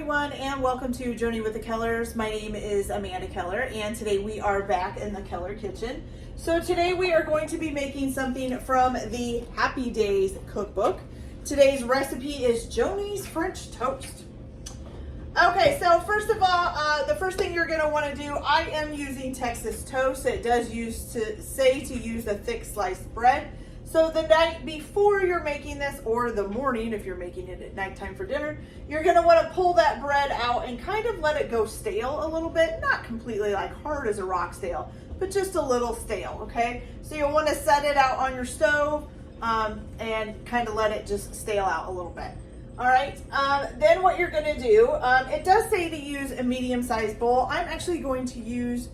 everyone, and welcome to Journey with the Kellers. My name is Amanda Keller, and today we are back in the Keller kitchen. So today we are going to be making something from the Happy Days cookbook. Today's recipe is Joanie's French toast. Okay, so first of all, the first thing you're going to want to do, I am using Texas toast. It does say to use a thick sliced bread. So the night before you're making this, or the morning if you're making it at nighttime for dinner, you're going to want to pull that bread out and kind of let it go stale a little bit. Not completely like hard as a rock stale, but just a little stale, okay? So you'll want to set it out on your stove and kind of let it just stale out a little bit. All right, then what you're going to do, it does say to use a medium-sized bowl. I'm actually going to use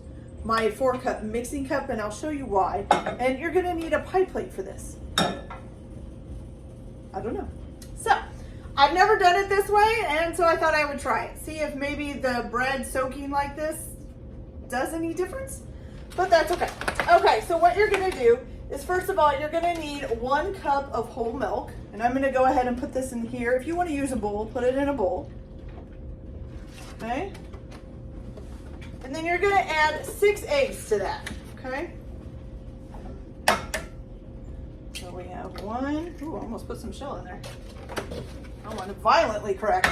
my 4-cup mixing cup, and I'll show you why. And you're gonna need a pie plate for this. I don't know. So, I've never done it this way, and so I thought I would try it. See if maybe the bread soaking like this does any difference, but that's okay. Okay, so what you're gonna do is, first of all, you're gonna need 1 cup of whole milk, and I'm gonna go ahead and put this in here. If you wanna use a bowl, put it in a bowl, okay? And then you're going to add 6 eggs to that, okay? So we have 1, ooh, I almost put some shell in there. I want to violently correct.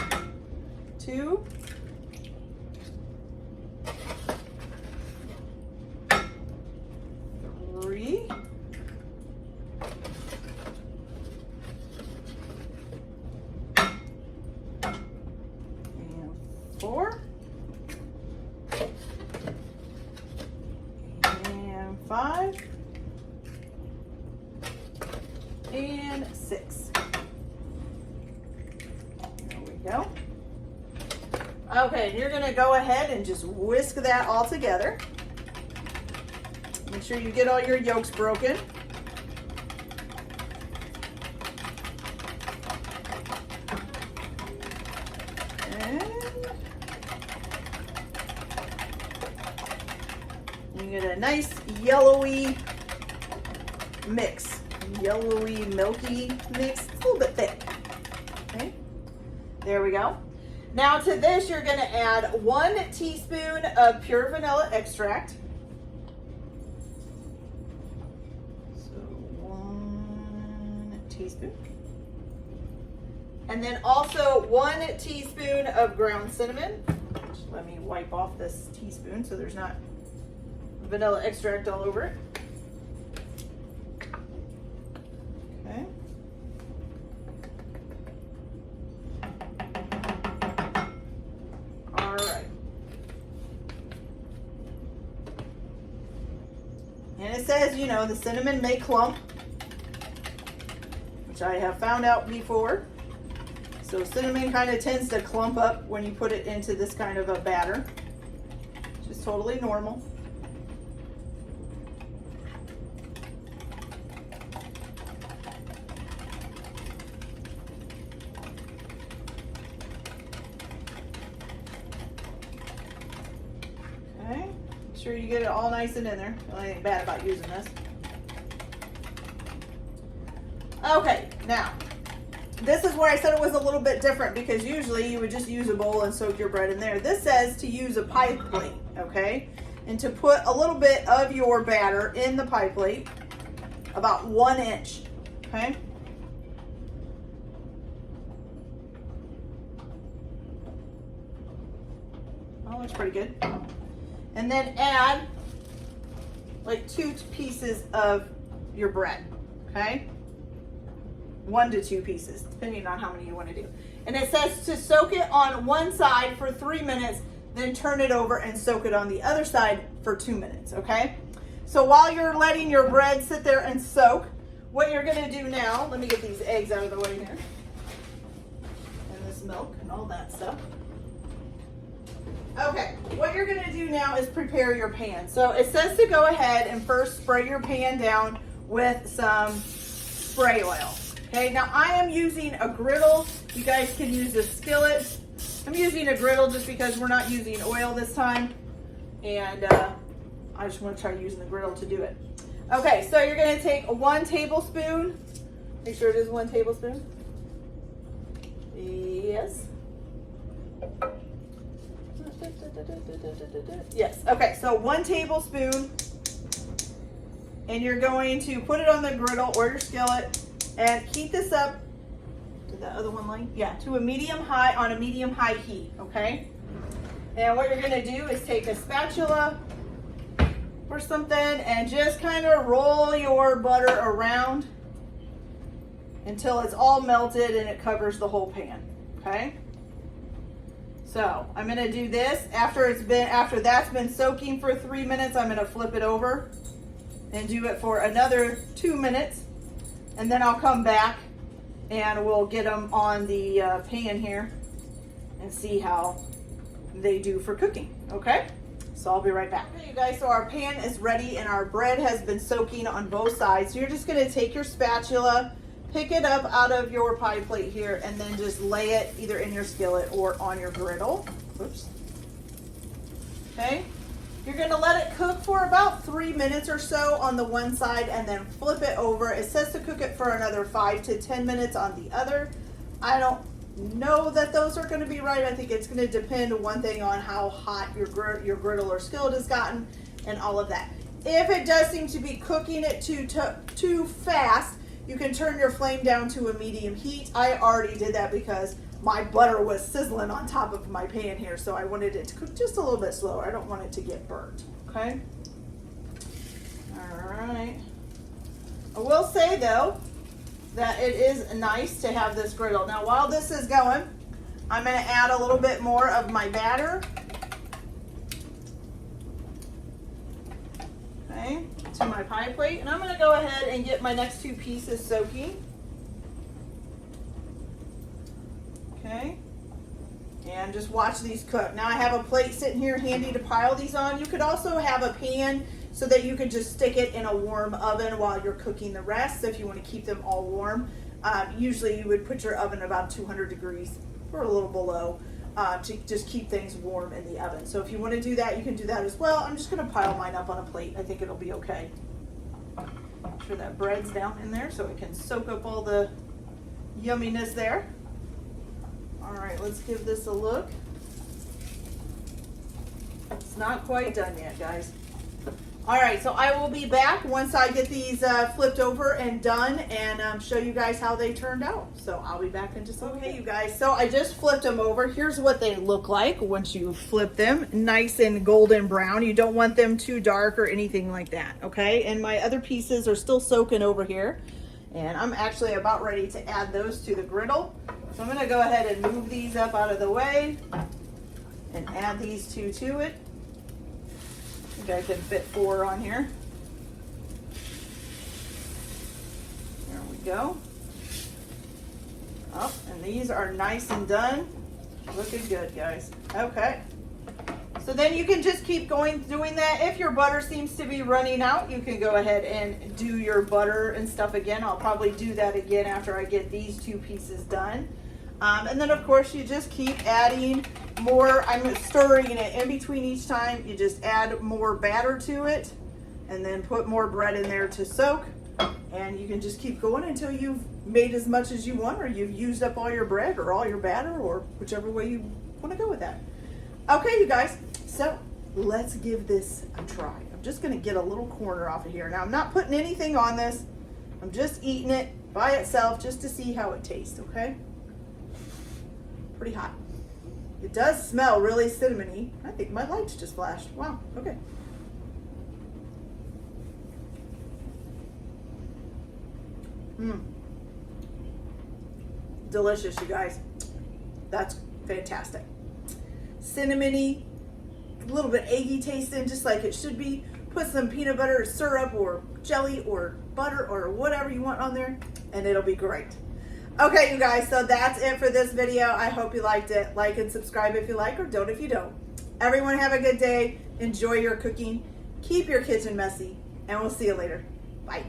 2, 3, and 4. 5 and 6. There we go. Okay, you're going to go ahead and just whisk that all together. Make sure you get all your yolks broken. You get a nice yellowy mix, yellowy milky mix. It's a little bit thick. Okay, there we go. Now to this, you're going to add 1 teaspoon of pure vanilla extract. So 1 teaspoon. And then also 1 teaspoon of ground cinnamon. Just let me wipe off this teaspoon so there's not vanilla extract all over it. Okay. All right. And it says, you know, the cinnamon may clump, which I have found out before. So cinnamon kind of tends to clump up when you put it into this kind of a batter, which is totally normal. Make sure you get it all nice and in there. Nothing bad about using this. Okay, now, this is where I said it was a little bit different, because usually you would just use a bowl and soak your bread in there. This says to use a pie plate, okay? And to put a little bit of your batter in the pie plate, about 1 inch, okay? Oh, that's pretty good. And then add like 2 pieces of your bread, okay? 1 to 2 pieces, depending on how many you want to do. And it says to soak it on one side for 3 minutes, then turn it over and soak it on the other side for 2 minutes, okay? So while you're letting your bread sit there and soak, what you're going to do now, let me get these eggs out of the way here, and this milk and all that stuff. Okay, what you're going to do now is prepare your pan. So it says to go ahead and first spray your pan down with some spray oil. Okay, now I am using a griddle. You guys can use a skillet. I'm using a griddle just because we're not using oil this time. And I just want to try using the griddle to do it. Okay, so you're going to take 1 tablespoon. Make sure it is 1 tablespoon. Yes. Yes, okay, so 1 tablespoon, and you're going to put it on the griddle or your skillet and heat this up. Did that other one line? Yeah, to a medium high, on a medium high heat, okay? And what you're gonna do is take a spatula or something and just kind of roll your butter around until it's all melted and it covers the whole pan, okay? So I'm gonna do this after that's been soaking for 3 minutes. I'm gonna flip it over and do it for another 2 minutes, and then I'll come back and we'll get them on the pan here and see how they do for cooking, okay? So I'll be right back. Okay, you guys, so our pan is ready and our bread has been soaking on both sides. So you're just gonna take your spatula, pick it up out of your pie plate here, and then just lay it either in your skillet or on your griddle. Oops. Okay, you're gonna let it cook for about 3 minutes or so on the one side and then flip it over. It says to cook it for another 5 to 10 minutes on the other. I don't know that those are gonna be right. I think it's gonna depend, one thing, on how hot your griddle or skillet has gotten and all of that. If it does seem to be cooking it too fast, you can turn your flame down to a medium heat. I already did that because my butter was sizzling on top of my pan here, so I wanted it to cook just a little bit slower. I don't want it to get burnt, okay? All right. I will say, though, that it is nice to have this griddle. Now, while this is going, I'm gonna add a little bit more of my batter, okay, to my pie plate, and I'm gonna go ahead and get my next 2 pieces soaking. Okay, and just watch these cook. Now I have a plate sitting here handy to pile these on. You could also have a pan so that you could just stick it in a warm oven while you're cooking the rest, if you want to keep them all warm. Usually you would put your oven about 200 degrees or a little below to just keep things warm in the oven. So if you want to do that, you can do that as well. I'm just going to pile mine up on a plate. I think it'll be okay. Make sure that bread's down in there so it can soak up all the yumminess there. All right, let's give this a look. It's not quite done yet, guys. All right, so I will be back once I get these flipped over and done and show you guys how they turned out. So I'll be back in just a minute. Okay, you guys, so I just flipped them over. Here's what they look like once you flip them. Nice and golden brown. You don't want them too dark or anything like that, okay? And my other pieces are still soaking over here. And I'm actually about ready to add those to the griddle. So I'm gonna go ahead and move these up out of the way and add these 2 to it. I think I can fit 4 on here. There we go. Oh, and these are nice and done. Looking good, guys. Okay. So then you can just keep doing that. If your butter seems to be running out, you can go ahead and do your butter and stuff again. I'll probably do that again after I get these 2 pieces done. And then of course you just keep adding more. I'm stirring it in between each time. You just add more batter to it and then put more bread in there to soak. And you can just keep going until you've made as much as you want, or you've used up all your bread or all your batter, or whichever way you want to go with that. Okay, you guys, so let's give this a try. I'm just gonna get a little corner off of here. Now I'm not putting anything on this. I'm just eating it by itself just to see how it tastes, okay? Pretty hot. It does smell really cinnamony. I think my lights just flashed. Wow, okay. Delicious, you guys. That's fantastic. Cinnamony, a little bit eggy tasting, just like it should be. Put some peanut butter or syrup or jelly or butter or whatever you want on there, and it'll be great. Okay, you guys, so that's it for this video. I hope you liked it. Like and subscribe if you like, or don't if you don't. Everyone have a good day. Enjoy your cooking. Keep your kitchen messy, and we'll see you later. Bye.